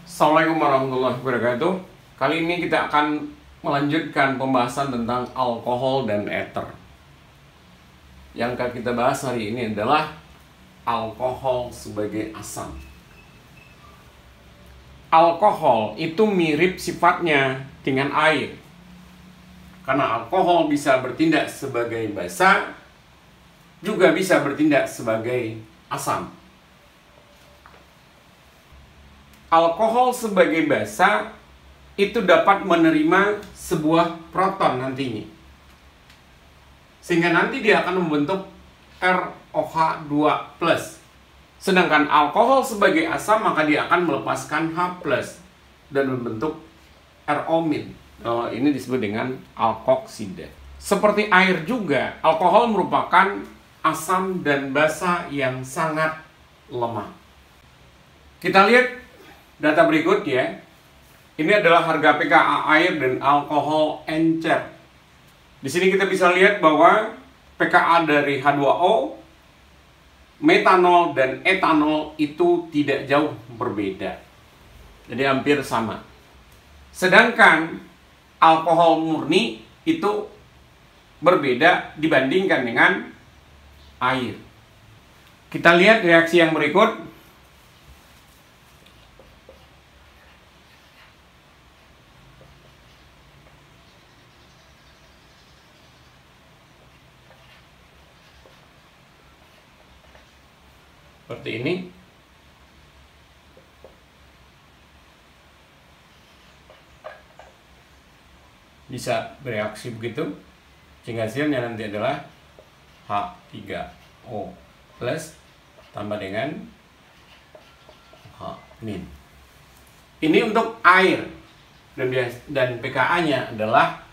Assalamualaikum warahmatullahi wabarakatuh. Kali ini kita akan melanjutkan pembahasan tentang alkohol dan ether. Yang akan kita bahas hari ini adalah alkohol sebagai asam. Alkohol itu mirip sifatnya dengan air. Karena alkohol bisa bertindak sebagai basa, juga bisa bertindak sebagai asam. Alkohol sebagai basa itu dapat menerima sebuah proton nantinya, sehingga nanti dia akan membentuk ROH2+. Sedangkan alkohol sebagai asam maka dia akan melepaskan H+ dan membentuk RO-. Ini disebut dengan alkoksida. Seperti air juga, alkohol merupakan asam dan basa yang sangat lemah. Kita lihat data berikut ya. Ini adalah harga pKa air dan alkohol encer. Di sini kita bisa lihat bahwa pKa dari H2O, metanol dan etanol itu tidak jauh berbeda. Jadi hampir sama. Sedangkan alkohol murni itu berbeda dibandingkan dengan air. Kita lihat reaksi yang berikut. Seperti ini. Bisa bereaksi begitu, sehingga hasilnya nanti adalah H3O+ tambah dengan H-. Ini untuk air dan pKa-nya adalah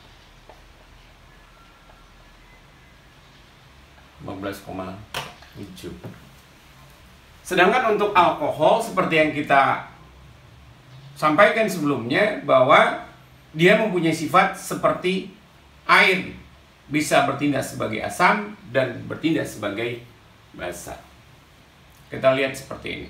15,7. Sedangkan untuk alkohol seperti yang kita sampaikan sebelumnya bahwa dia mempunyai sifat seperti air, bisa bertindak sebagai asam dan bertindak sebagai basa. Kita lihat seperti ini.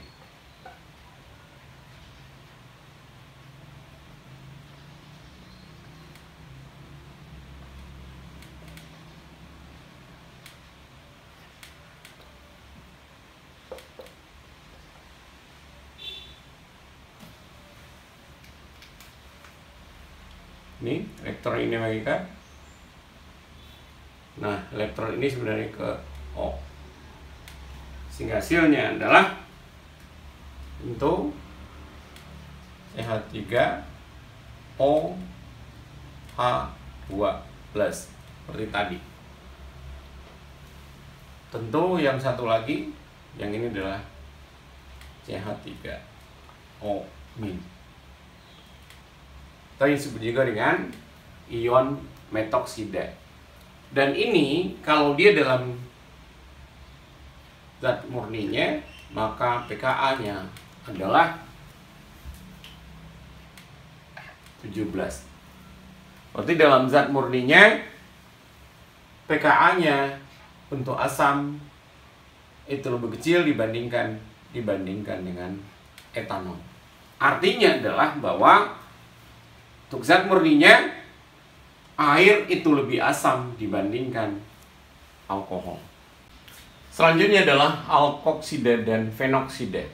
Ini elektron ini bagi K. Nah, elektron ini sebenarnya ke O. Sehingga hasilnya adalah untuk CH3OH2+ seperti tadi. Tentu yang satu lagi, yang ini adalah CH3O-. Kita disebut juga dengan ion metoksida. Dan ini kalau dia dalam zat murninya, maka pKa-nya adalah 17. Berarti dalam zat murninya pKa-nya untuk asam itu lebih kecil dibandingkan dengan etanol. Artinya adalah bahwa untuk zat murninya, air itu lebih asam dibandingkan alkohol. Selanjutnya adalah alkoksida dan fenoksida.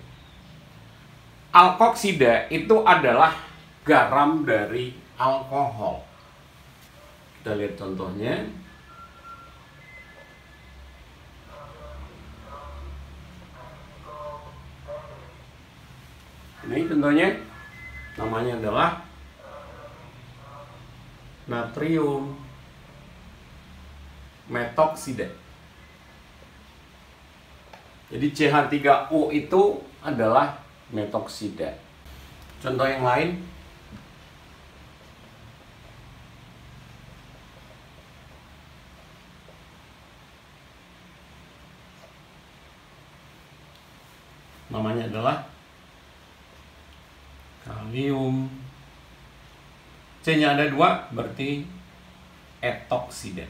Alkoksida itu adalah garam dari alkohol. Kita lihat contohnya. Ini contohnya, namanya adalah natrium metoksida. Jadi CH3O itu adalah metoksida. Contoh yang lain, namanya adalah kalium. C-nya ada 2, berarti etoksida.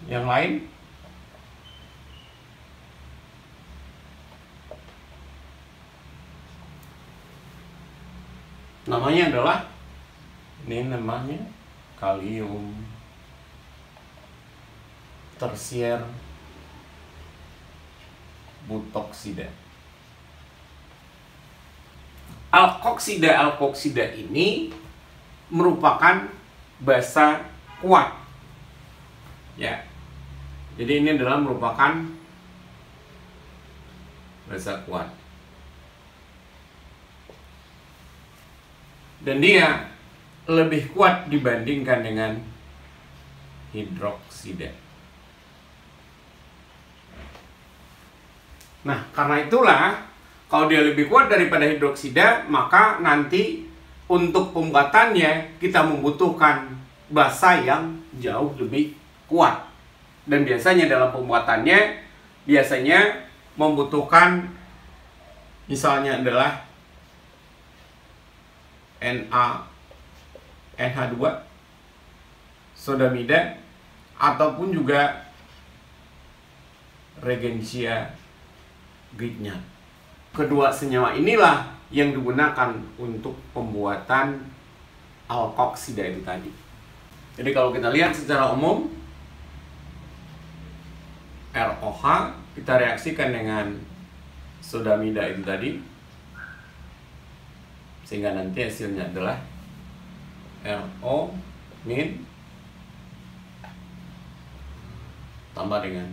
Yang lain, Namanya adalah, ini namanya kalium tersier butoksida. Alkoksida ini merupakan basa kuat. Ya. Jadi ini adalah merupakan basa kuat. Dan dia lebih kuat dibandingkan dengan hidroksida. Nah, karena itulah kalau dia lebih kuat daripada hidroksida, maka nanti untuk pembuatannya kita membutuhkan basa yang jauh lebih kuat. Dan biasanya dalam pembuatannya biasanya membutuhkan misalnya adalah NH2, sodamida, ataupun juga regensia grignard. Kedua senyawa inilah yang digunakan untuk pembuatan alkoksida itu tadi. Jadi kalau kita lihat secara umum, ROH kita reaksikan dengan sodamida itu tadi, sehingga nanti hasilnya adalah RO min tambah dengan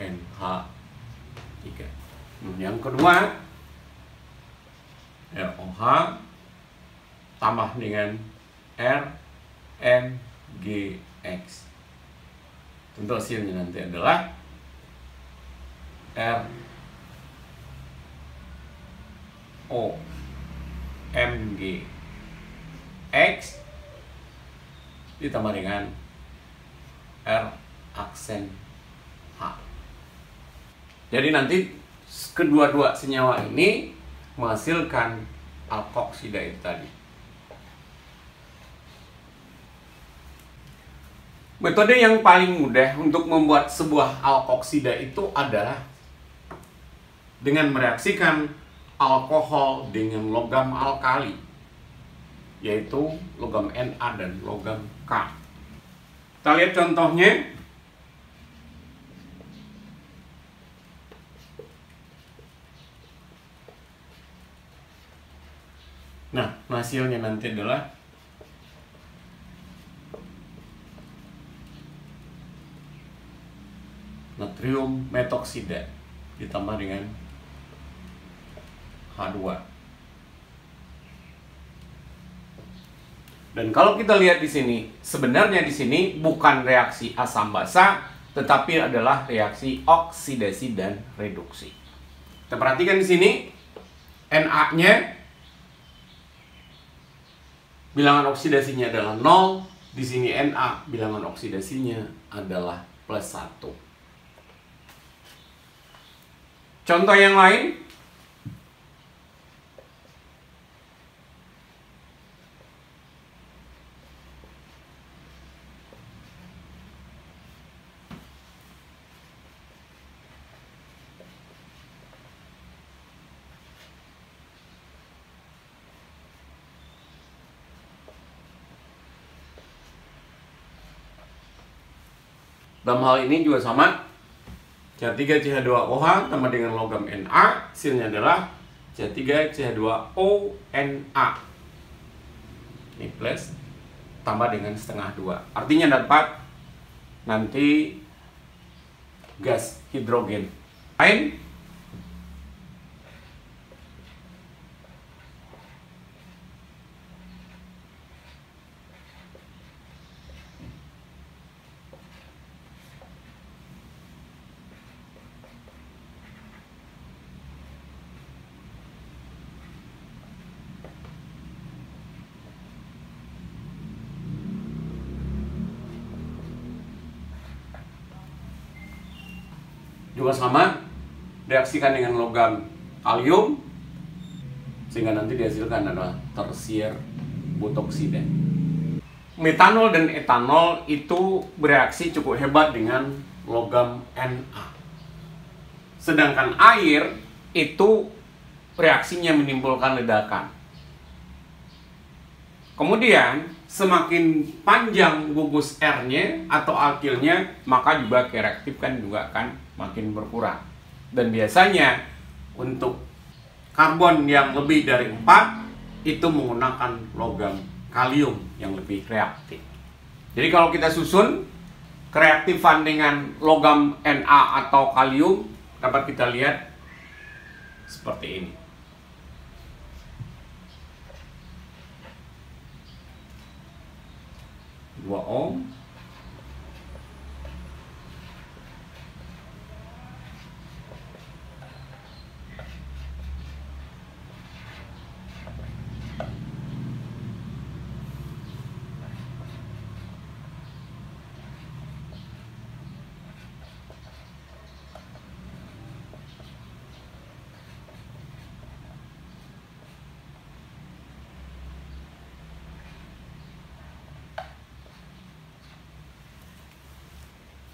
NH3. Yang kedua, ROH tambah dengan RNGX. Tentu hasilnya nanti adalah ROMGX ditambah dengan R aksen H. Jadi nanti kedua-dua senyawa ini menghasilkan alkoksida itu tadi. Metode yang paling mudah untuk membuat sebuah alkoksida itu adalah dengan mereaksikan alkohol dengan logam alkali, yaitu logam Na dan logam K. Kita lihat contohnya. Nah, hasilnya nanti adalah natrium metoksida ditambah dengan H2. Dan kalau kita lihat di sini, sebenarnya di sini bukan reaksi asam basa, tetapi adalah reaksi oksidasi dan reduksi. Kita perhatikan di sini, Na-nya bilangan oksidasinya adalah 0, di sini Na bilangan oksidasinya adalah +1. Contoh yang lain, dalam hal ini juga sama, CH3CH2OH tambah dengan logam Na, hasilnya adalah CH3CH2ONa. Ini plus, tambah dengan setengah 2. Artinya dapat nanti gas hidrogen. Lain, juga sama, reaksikan dengan logam kalium sehingga nanti dihasilkan adalah tersier butoksida. Metanol dan etanol itu bereaksi cukup hebat dengan logam Na. Sedangkan air itu reaksinya menimbulkan ledakan. Kemudian semakin panjang gugus R-nya atau alkilnya, maka juga K-reaktif kan juga akan makin berkurang. Dan biasanya untuk karbon yang lebih dari 4 itu menggunakan logam kalium yang lebih reaktif. Jadi kalau kita susun kereaktifan dengan logam Na atau kalium, dapat kita lihat seperti ini. 2 ohm,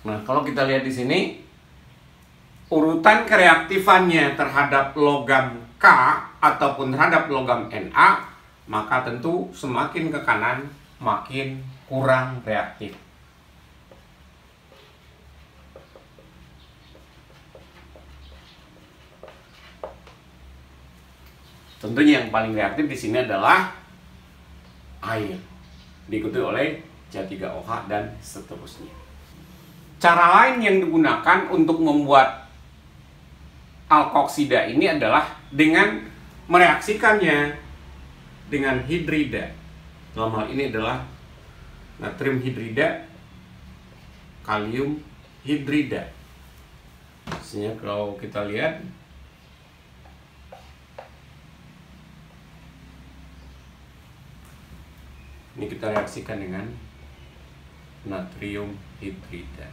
Nah, kalau kita lihat di sini, urutan kereaktifannya terhadap logam K ataupun terhadap logam Na, maka tentu semakin ke kanan makin kurang reaktif. Tentunya yang paling reaktif di sini adalah air, diikuti oleh C3OH dan seterusnya. Cara lain yang digunakan untuk membuat alkoksida ini adalah dengan mereaksikannya dengan hidrida. Dalam hal ini adalah natrium hidrida, kalium hidrida. Maksudnya kalau kita lihat, ini kita reaksikan dengan natrium hidrida.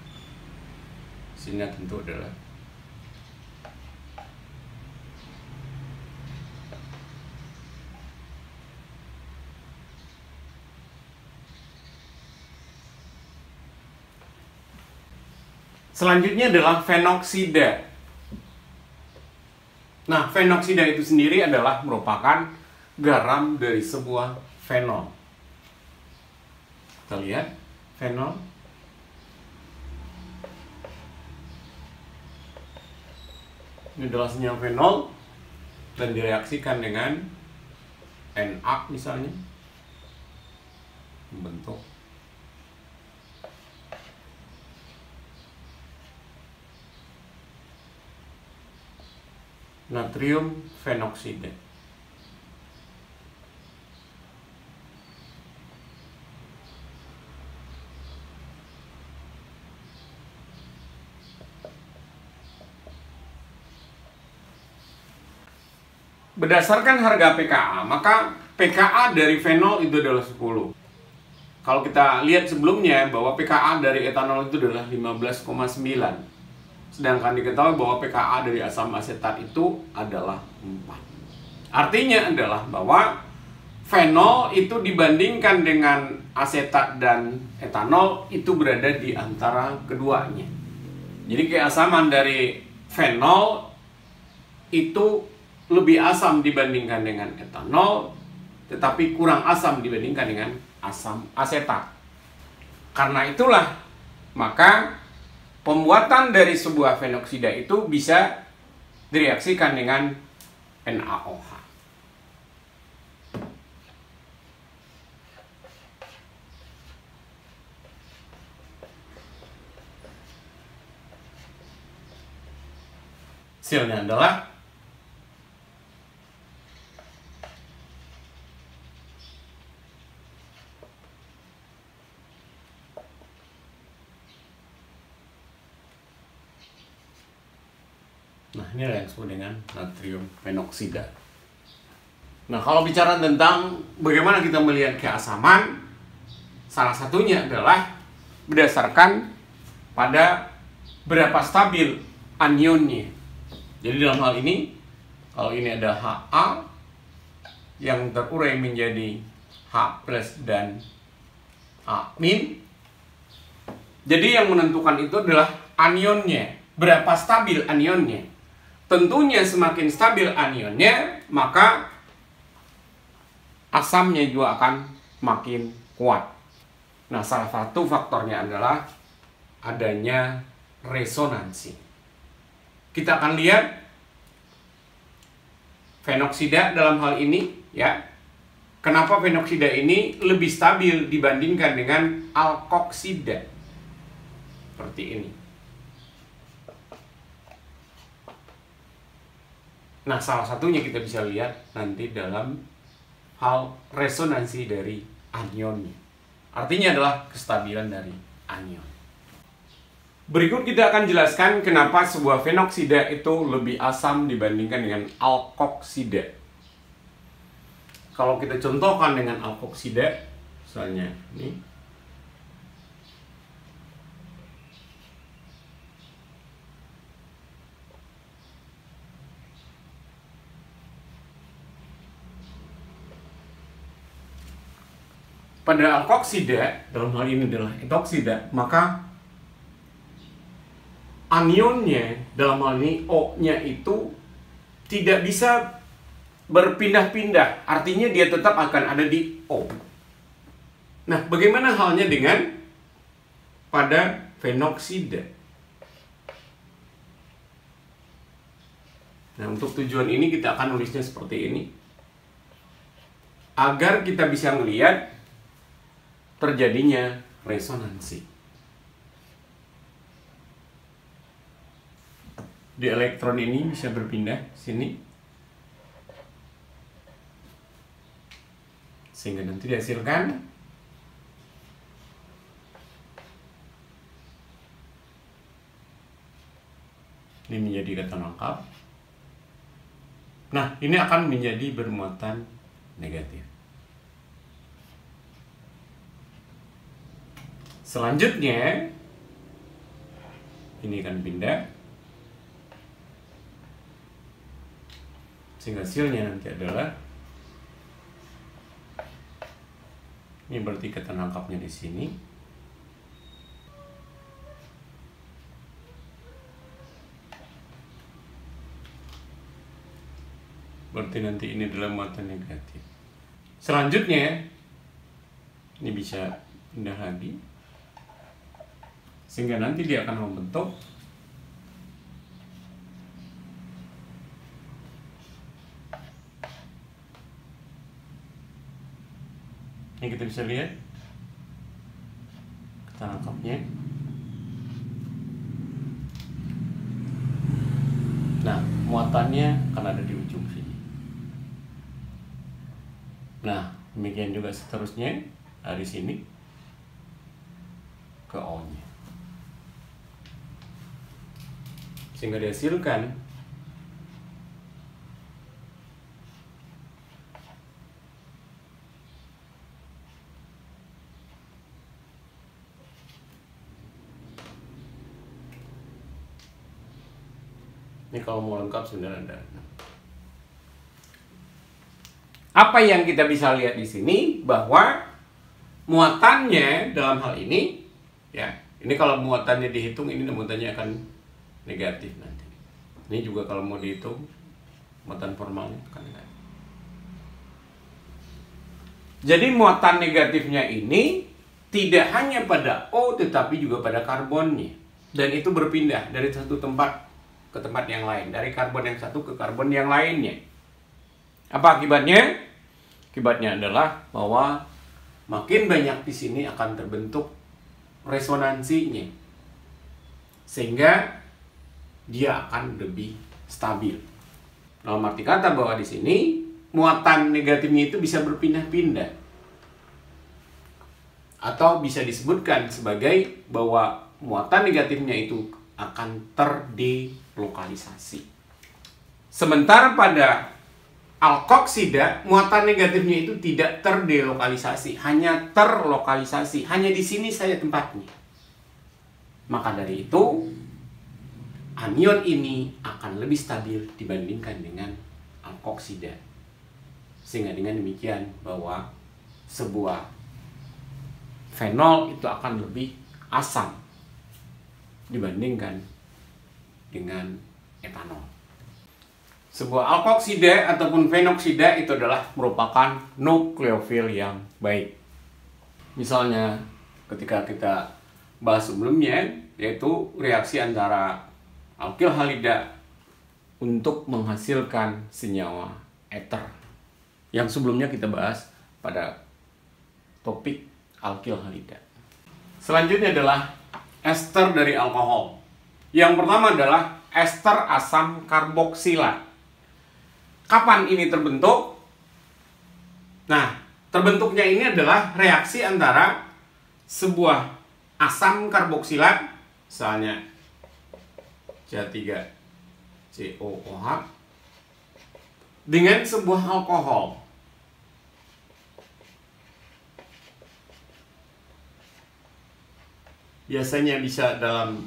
Sini tentu adalah selanjutnya adalah fenoksida. Nah, fenoksida itu sendiri adalah merupakan garam dari sebuah fenol. Kita lihat fenol. Ini adalah senyawa fenol dan direaksikan dengan Na misalnya, membentuk natrium fenoksida. Berdasarkan harga pKa, maka pKa dari fenol itu adalah 10. Kalau kita lihat sebelumnya bahwa pKa dari etanol itu adalah 15,9. Sedangkan diketahui bahwa pKa dari asam asetat itu adalah 4. Artinya adalah bahwa fenol itu dibandingkan dengan asetat dan etanol itu berada di antara keduanya. Jadi keasaman dari fenol itu lebih asam dibandingkan dengan etanol, tetapi kurang asam dibandingkan dengan asam asetat. Karena itulah, maka pembuatan dari sebuah fenoksida itu bisa direaksikan dengan NaOH. Hasilnya adalah ini yang disebut dengan natrium fenoksida. Nah, kalau bicara tentang bagaimana kita melihat keasaman, salah satunya adalah berdasarkan pada berapa stabil anionnya. Jadi dalam hal ini, kalau ini ada Ha yang terurai menjadi H+ dan A-. Jadi yang menentukan itu adalah anionnya, berapa stabil anionnya. Tentunya semakin stabil anionnya, maka asamnya juga akan makin kuat. Nah, salah satu faktornya adalah adanya resonansi. Kita akan lihat fenoksida dalam hal ini, ya. Kenapa fenoksida ini lebih stabil dibandingkan dengan alkoksida? Seperti ini. Nah, salah satunya kita bisa lihat nanti dalam hal resonansi dari anionnya. Artinya adalah kestabilan dari anion. Berikut kita akan jelaskan kenapa sebuah fenoksida itu lebih asam dibandingkan dengan alkoksida. Kalau kita contohkan dengan alkoksida, misalnya ini, pada alkoksida, dalam hal ini adalah etoksida, maka anionnya, dalam hal ini O-nya itu tidak bisa berpindah-pindah. Artinya dia tetap akan ada di O. Nah, bagaimana halnya dengan pada fenoksida? Nah, untuk tujuan ini kita akan nulisnya seperti ini, agar kita bisa melihat terjadinya resonansi. Di elektron ini bisa berpindah sini, sehingga nanti dihasilkan ini menjadi kata lengkap. Nah, ini akan menjadi bermuatan negatif. Selanjutnya ini akan pindah, sehingga hasilnya nanti adalah ini, berarti kata lengkapnya di sini. Berarti nanti ini adalah muatan negatif. Selanjutnya ini bisa pindah lagi, sehingga nanti dia akan membentuk ini, kita bisa lihat kata lengkapnya. Nah, muatannya akan ada di ujung sini. Nah, demikian juga seterusnya dari sini ke O-nya, sehingga dihasilkan ini. Kalau mau lengkap sebenarnya ada. Apa yang kita bisa lihat di sini, bahwa muatannya dalam hal ini, ya, ini kalau muatannya dihitung, ini muatannya akan negatif nanti. Ini juga kalau mau dihitung muatan formalnya akan negatif. Jadi muatan negatifnya ini tidak hanya pada O, tetapi juga pada karbonnya, dan itu berpindah dari satu tempat ke tempat yang lain, dari karbon yang satu ke karbon yang lainnya. Apa akibatnya? Akibatnya adalah bahwa makin banyak di sini akan terbentuk resonansinya, sehingga dia akan lebih stabil. Dalam arti kata bahwa di sini muatan negatifnya itu bisa berpindah-pindah, atau bisa disebutkan sebagai bahwa muatan negatifnya itu akan terdelokalisasi. Sementara pada alkoksida, muatan negatifnya itu tidak terdelokalisasi, hanya terlokalisasi. Hanya di sini saja tempatnya. Maka dari itu, anion ini akan lebih stabil dibandingkan dengan alkoksida. Sehingga dengan demikian bahwa sebuah fenol itu akan lebih asam dibandingkan dengan etanol. Sebuah alkoksida ataupun fenoksida itu adalah merupakan nukleofil yang baik. Misalnya ketika kita bahas sebelumnya, yaitu reaksi antara alkil halida untuk menghasilkan senyawa ether yang sebelumnya kita bahas pada topik alkil halida. Selanjutnya adalah ester dari alkohol. Yang pertama adalah ester asam karboksilat. Kapan ini terbentuk? Nah, terbentuknya ini adalah reaksi antara sebuah asam karboksilat, misalnya CH3COOH, dengan sebuah alkohol. Biasanya bisa dalam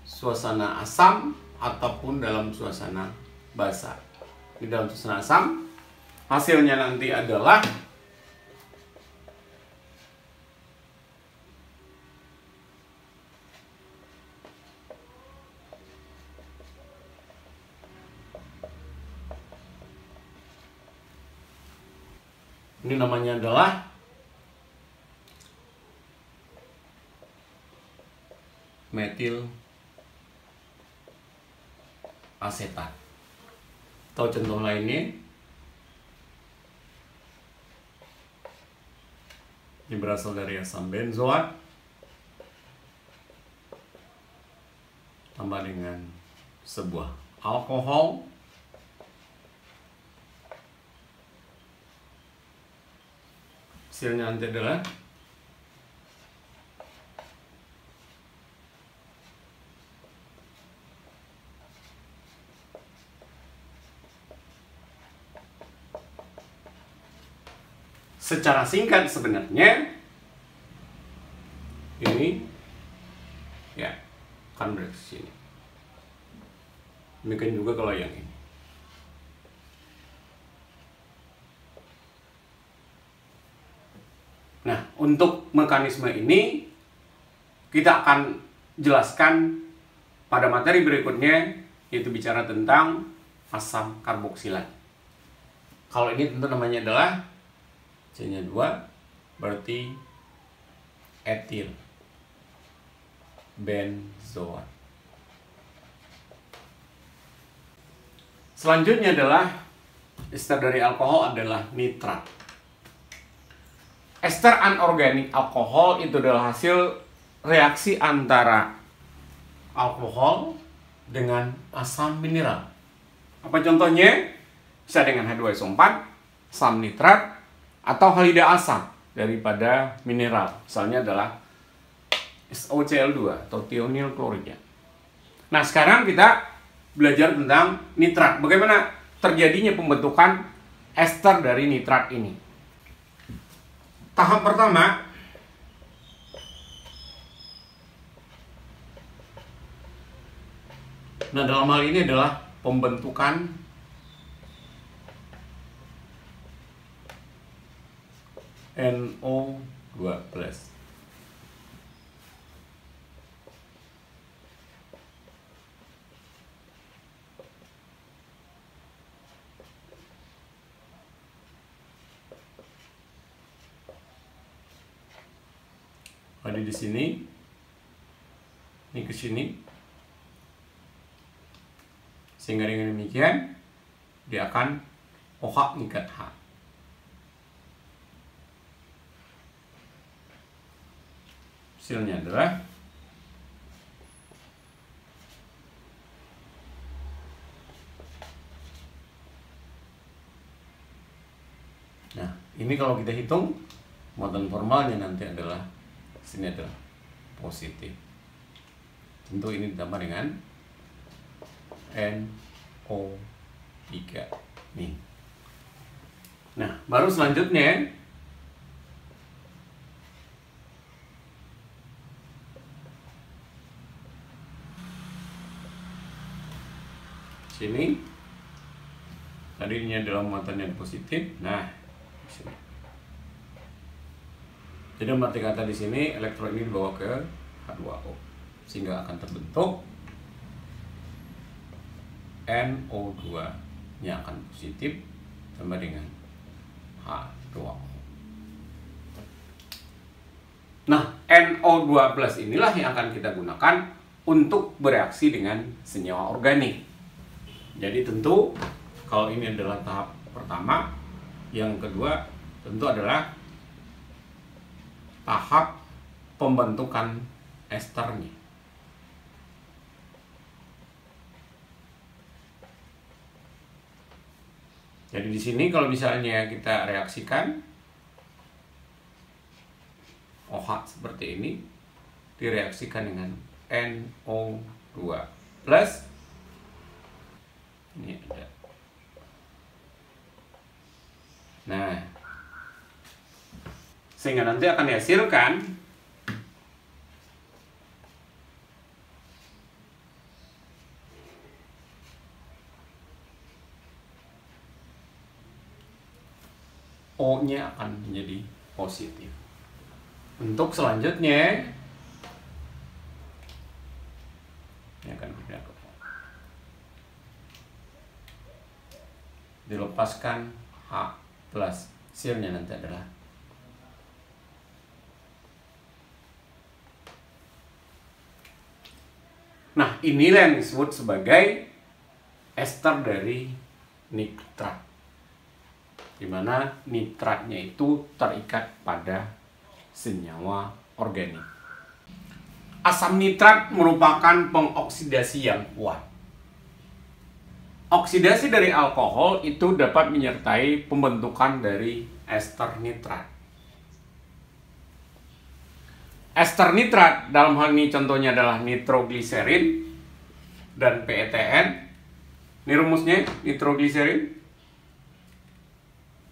suasana asam ataupun dalam suasana basa. Di dalam suasana asam, hasilnya nanti adalah ini namanya adalah metil asetat. Atau contoh lainnya, ini berasal dari asam benzoat tambah dengan sebuah alkohol, hasilnya nanti adalah secara singkat sebenarnya ini ya akan bereaksi ini. Demikian juga kalau yang ini. Nah, untuk mekanisme ini kita akan jelaskan pada materi berikutnya, yaitu bicara tentang asam karboksilat. Kalau ini tentu namanya adalah C-nya 2, berarti etil benzoat. Selanjutnya adalah ester dari alkohol adalah nitrat. Ester anorganik alkohol itu adalah hasil reaksi antara alkohol dengan asam mineral. Apa contohnya? Bisa dengan H2SO4, asam nitrat, atau halida asam daripada mineral. Misalnya adalah SOCl2 atau tionil klorida. Nah, sekarang kita belajar tentang nitrat. Bagaimana terjadinya pembentukan ester dari nitrat ini. Tahap pertama, nah dalam hal ini adalah pembentukan NO2+. Ada di sini, ini ke sini, sehingga dengan demikian dia akan OH mengikat H. Hasilnya adalah nah, ini kalau kita hitung muatan formalnya nanti adalah sini adalah positif. Tentu ini ditambah dengan NO3 nih. Nah, baru selanjutnya sini tadi ini adalah muatan yang positif. Nah, di sini. Jadi arti kata di sini elektron ini dibawa ke H2O sehingga akan terbentuk NO2-nya akan positif sama dengan H2O. Nah, NO2+ inilah yang akan kita gunakan untuk bereaksi dengan senyawa organik. Jadi tentu kalau ini adalah tahap pertama, yang kedua tentu adalah tahap pembentukan esternya. Jadi di sini kalau misalnya kita reaksikan OH seperti ini, direaksikan dengan NO2+. Ini ada. Nah, sehingga nanti akan dihasilkan O-nya akan menjadi positif. Untuk selanjutnya, ini akan kita dilepaskan H+. Hasilnya nanti adalah nah, inilah yang disebut sebagai ester dari nitrat, di mana nitratnya itu terikat pada senyawa organik. Asam nitrat merupakan pengoksidasi yang kuat. Oksidasi dari alkohol itu dapat menyertai pembentukan dari ester nitrat. Ester nitrat dalam hal ini contohnya adalah nitrogliserin dan PETN. Ini rumusnya, nitrogliserin,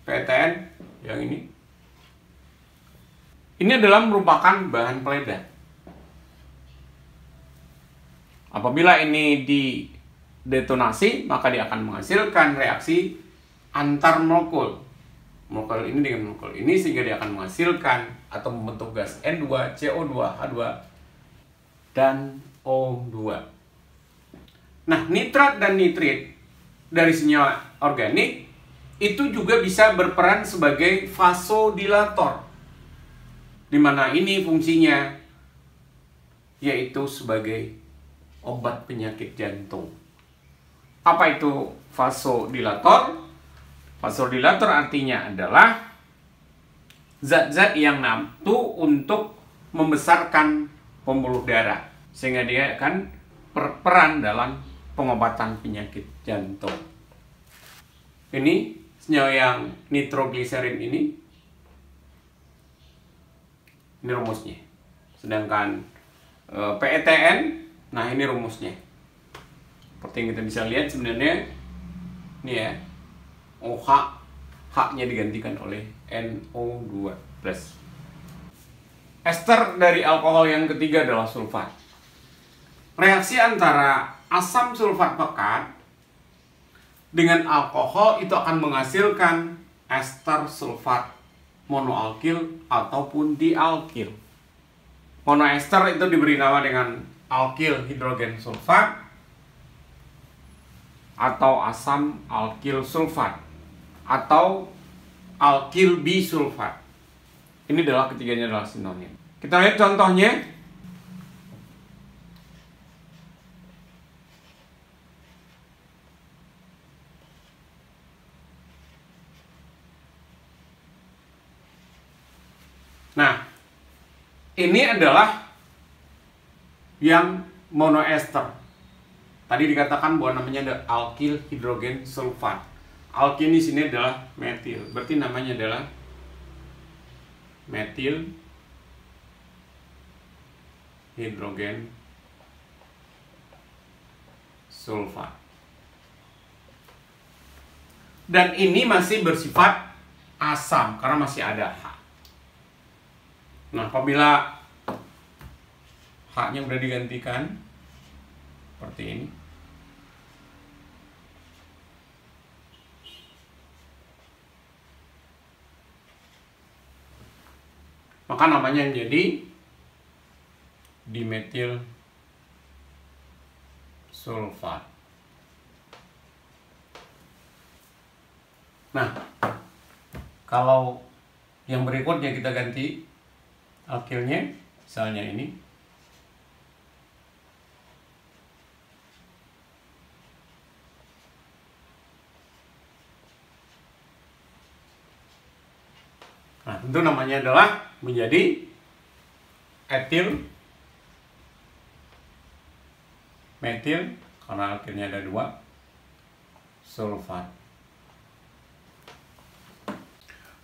PETN yang ini. Ini adalah merupakan bahan peledak. Apabila ini didetonasi, maka dia akan menghasilkan reaksi antar molekul. Molekul ini dengan molekul ini, sehingga dia akan menghasilkan atau membentuk gas N2, CO2, H2, dan O2. Nah, nitrat dan nitrit dari senyawa organik itu juga bisa berperan sebagai vasodilator, di mana ini fungsinya yaitu sebagai obat penyakit jantung. Apa itu vasodilator? Vasodilator artinya adalah zat-zat yang mampu untuk membesarkan pembuluh darah, sehingga dia akan berperan dalam pengobatan penyakit jantung. Ini senyawa yang nitrogliserin ini rumusnya. Sedangkan PETN, nah ini rumusnya. Seperti yang kita bisa lihat sebenarnya ini ya, OH, H-nya digantikan oleh NO2+. Ester dari alkohol yang ketiga adalah sulfat. Reaksi antara asam sulfat pekat dengan alkohol itu akan menghasilkan ester sulfat monoalkil ataupun dialkil. Monoester itu diberi nama dengan alkil hidrogen sulfat atau asam alkil sulfat atau alkil bisulfat. Ini adalah ketiganya adalah sinonim. Kita lihat contohnya. Nah, ini adalah yang monoester. Tadi dikatakan bahwa namanya ada alkil hidrogen sulfat. Alkil di sini adalah metil, berarti namanya adalah metil hidrogen sulfat. Dan ini masih bersifat asam karena masih ada H. Nah, apabila H-nya sudah digantikan seperti ini, maka namanya menjadi dimetil sulfat. Nah, kalau yang berikutnya kita ganti alkilnya, misalnya ini. Nah, tentu namanya adalah menjadi etil, metil, karena alkilnya ada 2, sulfat.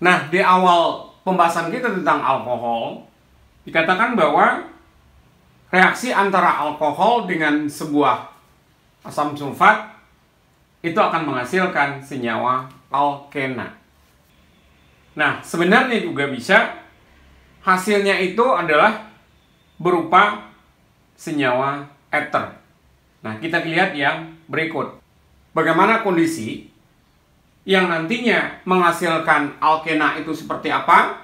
Nah, di awal pembahasan kita tentang alkohol, dikatakan bahwa reaksi antara alkohol dengan sebuah asam sulfat itu akan menghasilkan senyawa alkena. Nah, sebenarnya juga bisa hasilnya itu adalah berupa senyawa ether. Nah, kita lihat yang berikut. Bagaimana kondisi yang nantinya menghasilkan alkena itu seperti apa.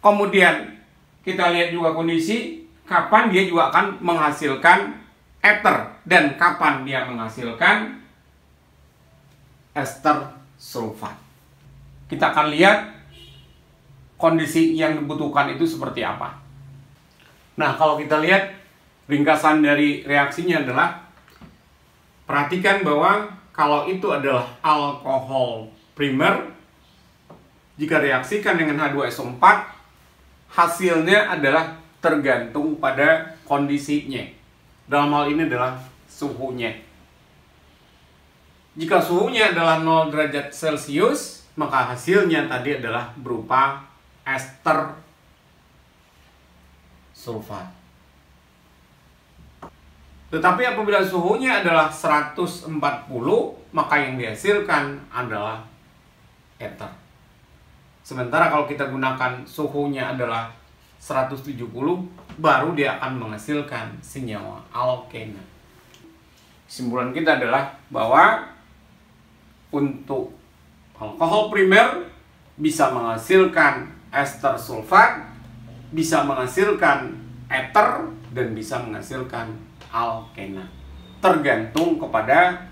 Kemudian kita lihat juga kondisi kapan dia juga akan menghasilkan ether dan kapan dia menghasilkan ester sulfat. Kita akan lihat kondisi yang dibutuhkan itu seperti apa. Nah, kalau kita lihat ringkasan dari reaksinya adalah, perhatikan bahwa kalau itu adalah alkohol primer, jika reaksikan dengan H2SO4, hasilnya adalah tergantung pada kondisinya. Dalam hal ini adalah suhunya. Jika suhunya adalah 0 derajat Celcius, maka hasilnya tadi adalah berupa ester sulfat. Tetapi apabila suhunya adalah 140, maka yang dihasilkan adalah ether. Sementara kalau kita gunakan suhunya adalah 170, baru dia akan menghasilkan senyawa alkena. Kesimpulan kita adalah bahwa untuk alkohol primer bisa menghasilkan ester sulfat, bisa menghasilkan ether, dan bisa menghasilkan alkena. Tergantung kepada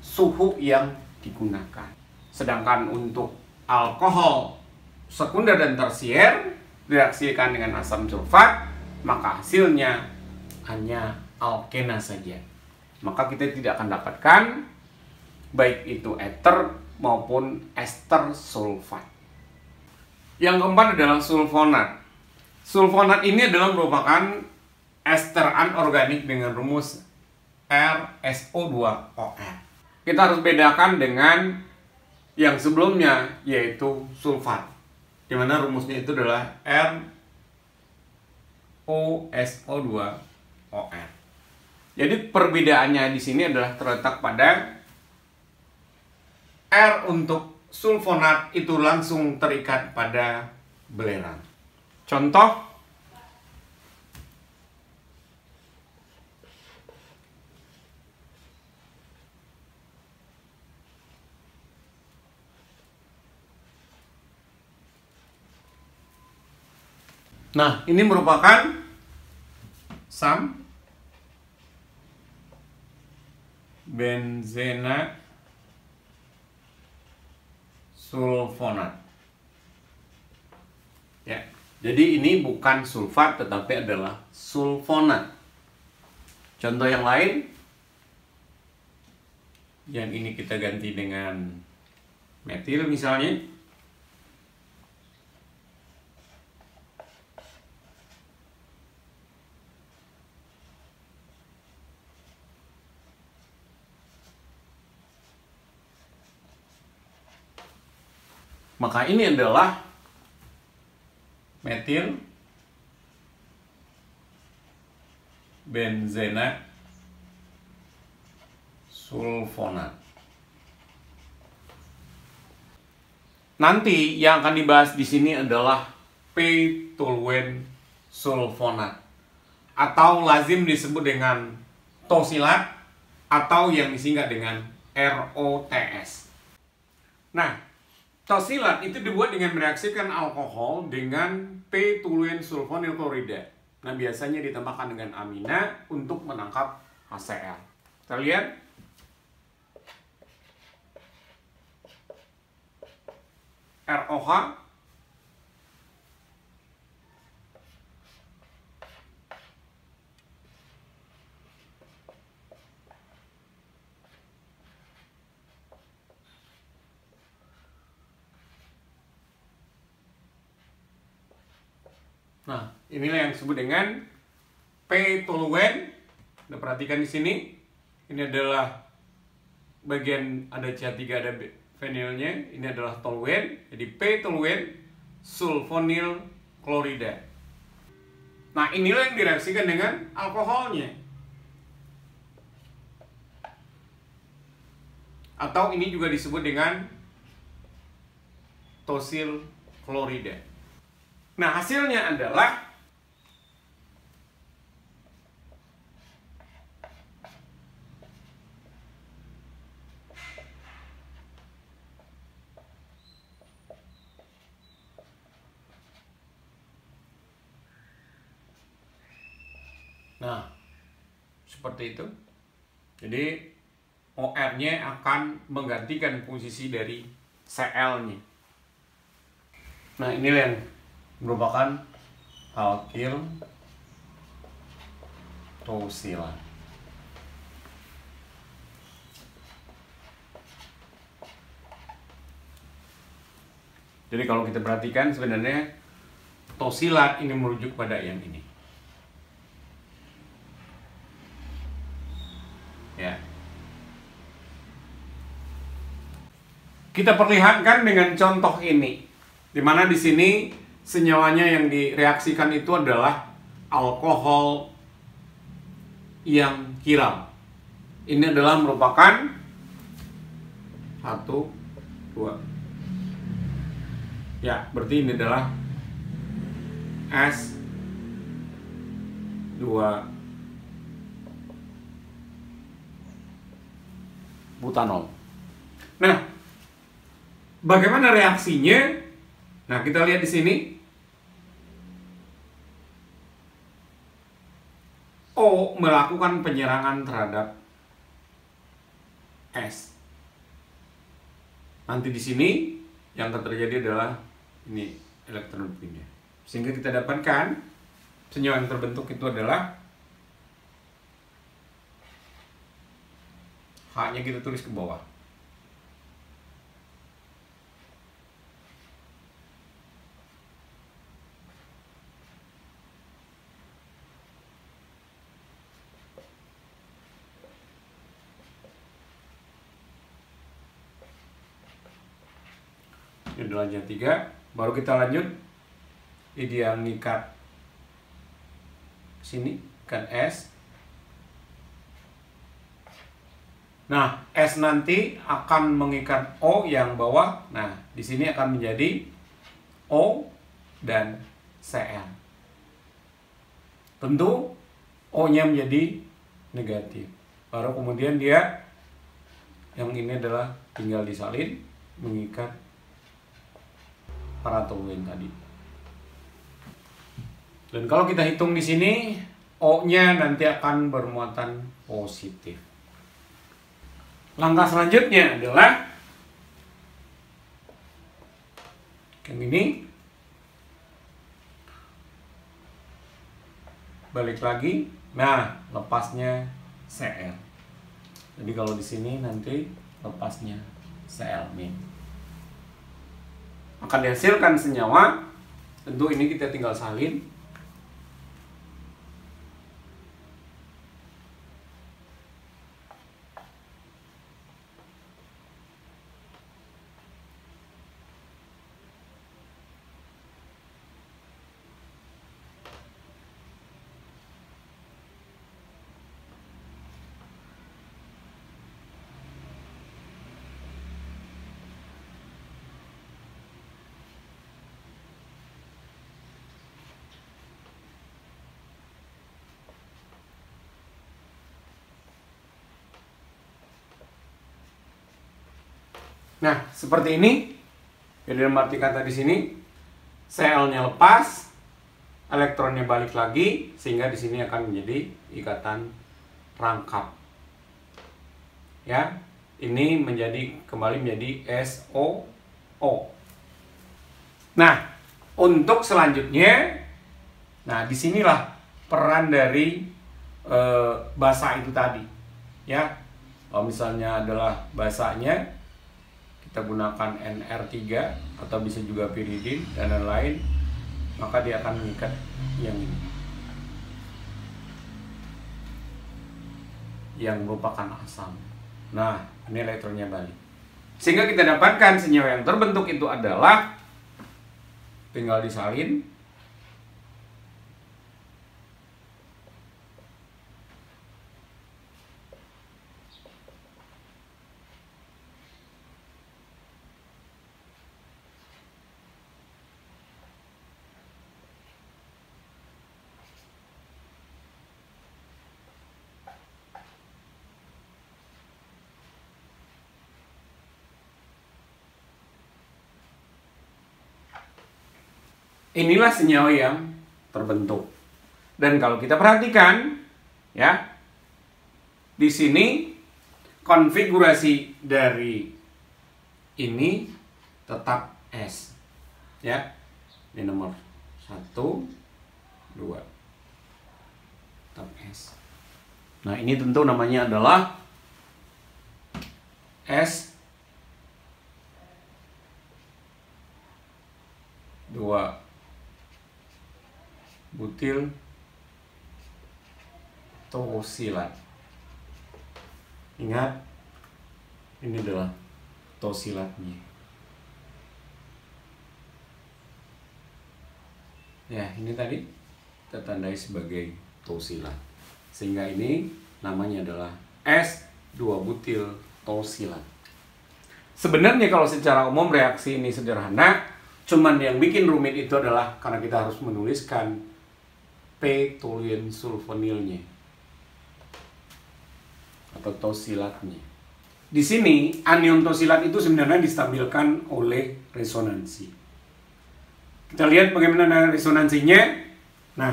suhu yang digunakan. Sedangkan untuk alkohol sekunder dan tersier direaksikan dengan asam sulfat, maka hasilnya hanya alkena saja. Maka kita tidak akan dapatkan baik itu ether maupun ester sulfat. Yang keempat adalah sulfonat. Sulfonat ini adalah merupakan ester anorganik dengan rumus RSO2OR. Kita harus bedakan dengan yang sebelumnya, yaitu sulfat, di mana rumusnya itu adalah ROSO2OR. Jadi perbedaannya di sini adalah terletak pada R untuk sulfonat itu langsung terikat pada belerang. Contoh, nah ini merupakan SAM benzena sulfonat. Ya, jadi ini bukan sulfat tetapi adalah sulfonat. Contoh yang lain, yang ini kita ganti dengan metil misalnya. Maka ini adalah metil benzena sulfonat. Nanti yang akan dibahas di sini adalah p-toluen sulfonat, atau lazim disebut dengan tosilat, atau yang disingkat dengan ROTS. Nah, tosilat itu dibuat dengan mereaksikan alkohol dengan p-toluen sulfonyl klorida. Nah, biasanya ditambahkan dengan amina untuk menangkap HCl. Kita lihat. ROH Nah, inilah yang disebut dengan P-toluene. Nah, perhatikan di sini. Ini adalah bagian ada CH3 ada fenilnya. Ini adalah toluene. Jadi P-toluene sulfonyl klorida. Nah, inilah yang direaksikan dengan alkoholnya. Atau ini juga disebut dengan tosyl klorida. Nah, hasilnya adalah seperti itu. Jadi OR-nya akan menggantikan posisi dari Cl-nya. Nah, ini yang merupakan alkil tosylan. Jadi kalau kita perhatikan sebenarnya tosylat ini merujuk pada yang ini. Ya. Kita perlihatkan dengan contoh ini, di mana di sini senyawanya yang direaksikan itu adalah alkohol yang kiral. Ini adalah merupakan 1, 2. Ya, berarti ini adalah S2 butanol. Nah, bagaimana reaksinya? Nah, kita lihat di sini. O melakukan penyerangan terhadap S. Nanti di sini yang akan terjadi adalah ini elektron pindah. Sehingga kita dapatkan senyawa yang terbentuk itu adalah H-nya kita tulis ke bawah. Ini adalah yang 3. Baru kita lanjut. Ini dia ngikat sini kan S. Nah, S nanti akan mengikat O yang bawah. Nah, di sini akan menjadi O dan Cl. Tentu O-nya menjadi negatif. Baru kemudian dia yang ini adalah tinggal disalin mengikat para toluene tadi. Dan kalau kita hitung di sini, O-nya nanti akan bermuatan positif. Langkah selanjutnya adalah yang ini. Balik lagi. Nah, lepasnya Cl. Jadi kalau di sini nanti lepasnya Cl nih. Akan dihasilkan senyawa. Tentu ini kita tinggal salin. Nah, seperti ini. Jadi dalam arti kata di sini Cl-nya lepas, elektronnya balik lagi, sehingga di sini akan menjadi ikatan rangkap. Ya, ini kembali menjadi SOO. Nah, untuk selanjutnya, nah disinilah peran dari basa itu tadi. Ya, kalau misalnya adalah basanya, kita gunakan NR3 atau bisa juga piridin dan lain-lain. maka dia akan mengikat yang ini, yang merupakan asam. Nah, ini elektronnya balik. Sehingga kita dapatkan senyawa yang terbentuk itu adalah, tinggal disalin, inilah senyawa yang terbentuk. Dan kalau kita perhatikan, ya, di sini konfigurasi dari ini tetap S, ya. Ini nomor 1, 2, tetap S. Nah, ini tentu namanya adalah S 2 butil tosilat. Ingat, ini adalah tosilatnya. Ya, ini tadi kita tandai sebagai tosilat. Sehingga ini namanya adalah S2 butil tosilat. Sebenarnya kalau secara umum reaksi ini sederhana, cuman yang bikin rumit itu adalah karena kita harus menuliskan P toluene sulfonilnya atau tosilatnya. Di sini anion tosilat itu sebenarnya distabilkan oleh resonansi. Kita lihat bagaimana resonansinya. Nah,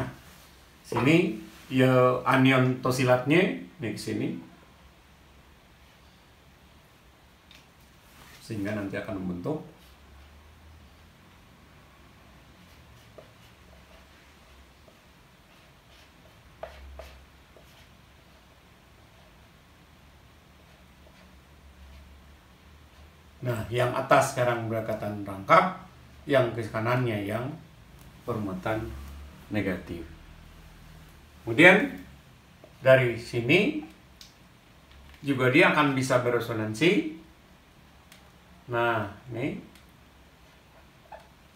sini ya anion tosilatnya nih ke sini. Sehingga nanti akan membentuk yang atas sekarang berkaitan rangkap, yang ke kanannya yang bermuatan negatif. Kemudian dari sini juga dia akan bisa beresonansi. Nah, ini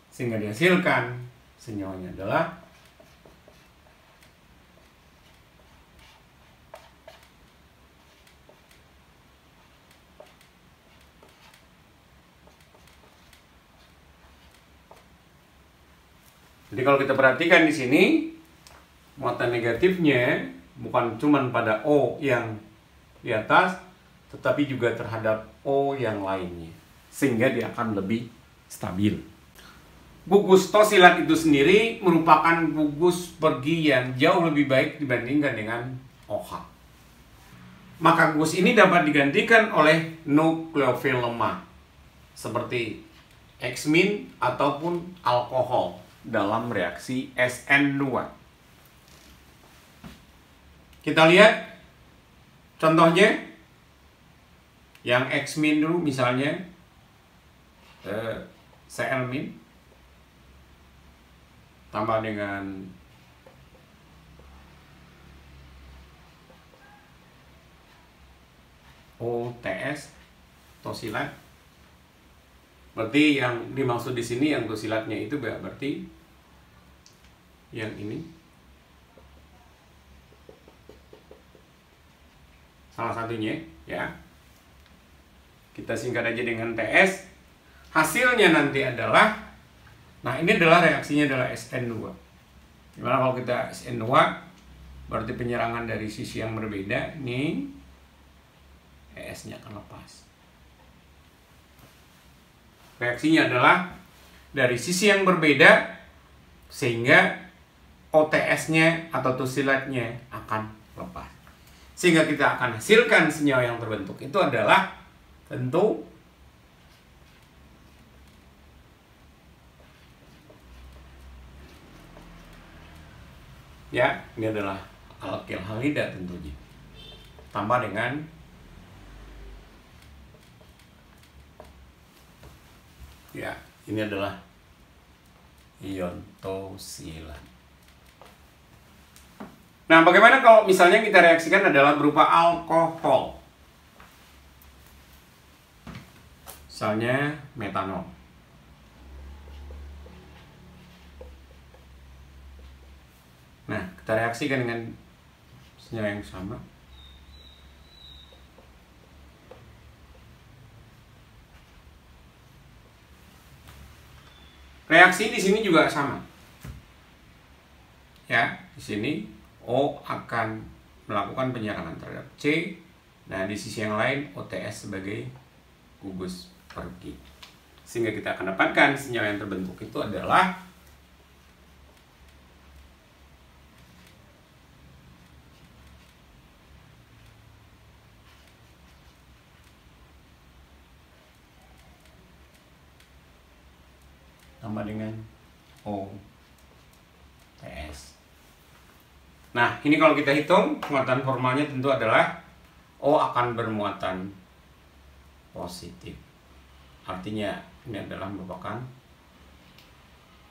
sehingga dihasilkan senyawanya adalah jadi kalau kita perhatikan di sini, muatan negatifnya bukan cuma pada O yang di atas, tetapi juga terhadap O yang lainnya. Sehingga dia akan lebih stabil. Gugus tosilat itu sendiri merupakan gugus pergi yang jauh lebih baik dibandingkan dengan OH. Maka gugus ini dapat digantikan oleh nukleofil lemah, seperti X- ataupun alkohol dalam reaksi SN2. Kita lihat contohnya yang X- dulu, misalnya Cl- tambah dengan OTS tosilat. Berarti yang dimaksud di sini yang tosilatnya itu berarti yang ini. Salah satunya, ya. Kita singkat aja dengan TS. Hasilnya nanti adalah, nah ini adalah reaksinya adalah SN2. Dimana kalau kita SN2 berarti penyerangan dari sisi yang berbeda, ini ES-nya akan lepas. Reaksinya adalah dari sisi yang berbeda, sehingga OTS-nya atau tosilatnya akan lepas. Sehingga kita akan hasilkan senyawa yang terbentuk itu adalah tentu ya, ini adalah alkyl halida tentunya. Tambah dengan ya, ini adalah ion tosilat. Nah, bagaimana kalau misalnya kita reaksikan adalah berupa alkohol? Misalnya metanol. Nah, kita reaksikan dengan senyawa yang sama. Reaksi di sini juga sama. Ya, di sini O akan melakukan penyerangan terhadap C. Nah, di sisi yang lain OTS sebagai gugus pergi. Sehingga kita akan dapatkan senyawa yang terbentuk itu adalah sama dengan OTS. Nah, ini kalau kita hitung, muatan formalnya tentu adalah O akan bermuatan positif. Artinya, ini adalah merupakan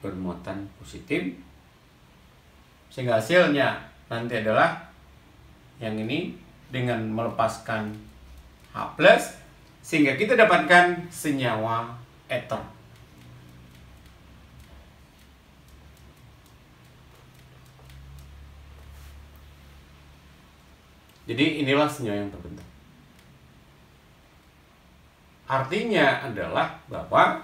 bermuatan positif. Sehingga hasilnya nanti adalah yang ini dengan melepaskan H+, sehingga kita dapatkan senyawa ether. Jadi inilah senyawa yang terbentuk. Artinya adalah bahwa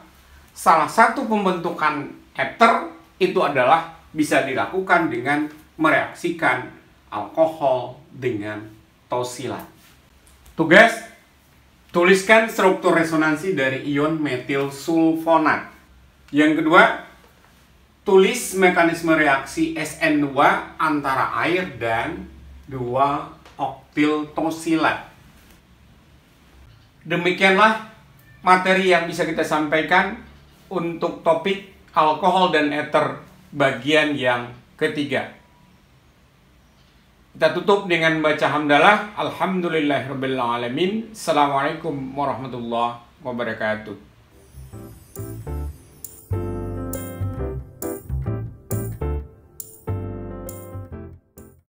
salah satu pembentukan ether itu adalah bisa dilakukan dengan mereaksikan alkohol dengan tosilat. Tugas, tuliskan struktur resonansi dari ion metil sulfonat. Yang kedua, tulis mekanisme reaksi SN2 antara air dan 2 oktil tosilat. Demikianlah materi yang bisa kita sampaikan untuk topik alkohol dan ether bagian yang ketiga. Kita tutup dengan baca hamdalah. Alhamdulillahirabbil alamin. Assalamualaikum warahmatullahi wabarakatuh.